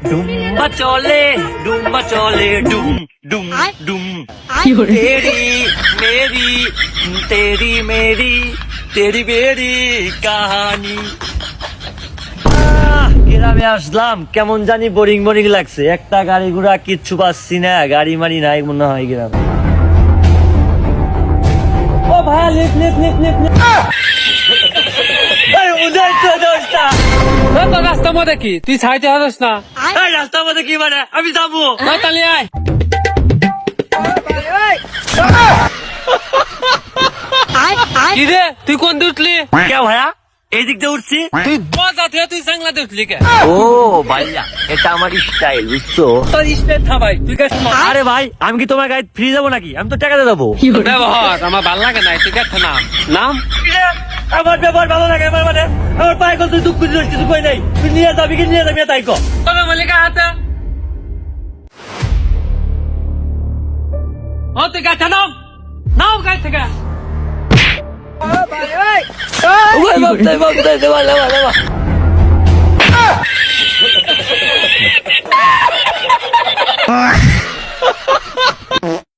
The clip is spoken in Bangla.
ডুম্বা চলে ডুম ডুম ডুম তেরি মেরি তেরি মেরি তেরি বেরি কাহানি। গ্রামে আসলাম, কেমন জানি বোরিং বোরিং লাগছে। একটা গাড়ি ঘোড়া কিচ্ছু পাচ্ছি না, গাড়ি মারি নাই মনে হয় গ্রামে। ও ভাই লিফট লিফট লিফট লিফট উদয় তো দোস্তা তো রাস্তার মধ্যে কি তুই সাইডে হারিস না? রাস্তার মধ্যে কি মানে আমি যাবো তাহলে আয়। কি রে তুই কোন দিয়ে উঠলি? কে ভাইয়া এই দিক দিয়ে উঠছি? তুই মজা থেকে তুই সাংলাতে উঠলি কে? ও ভাইয়া এটা আমার স্টাইল, বুঝছো? তোর স্টেট থা ভাই তুই কাছে আরে ভাই আমি কি তোমার গাড়ি ফ্রি যাবো নাকি? আমি তো টাকা দিয়ে দেবো। ব্যবহার আমার ভাল লাগে না, তুই কাছে নাম নাম আমার ব্যবহার ভালো লাগে, আমার মানে আমার পায়ে কল তুই দুঃখ দিস কিছু কই নাই, তুই নিয়ে যাবি কি নিয়ে যাবি তাই কো। তবে মালিকা হাতে ও তুই কাছে নাম নাম কাছে থেকে ভাই বাপ ভাই বাপ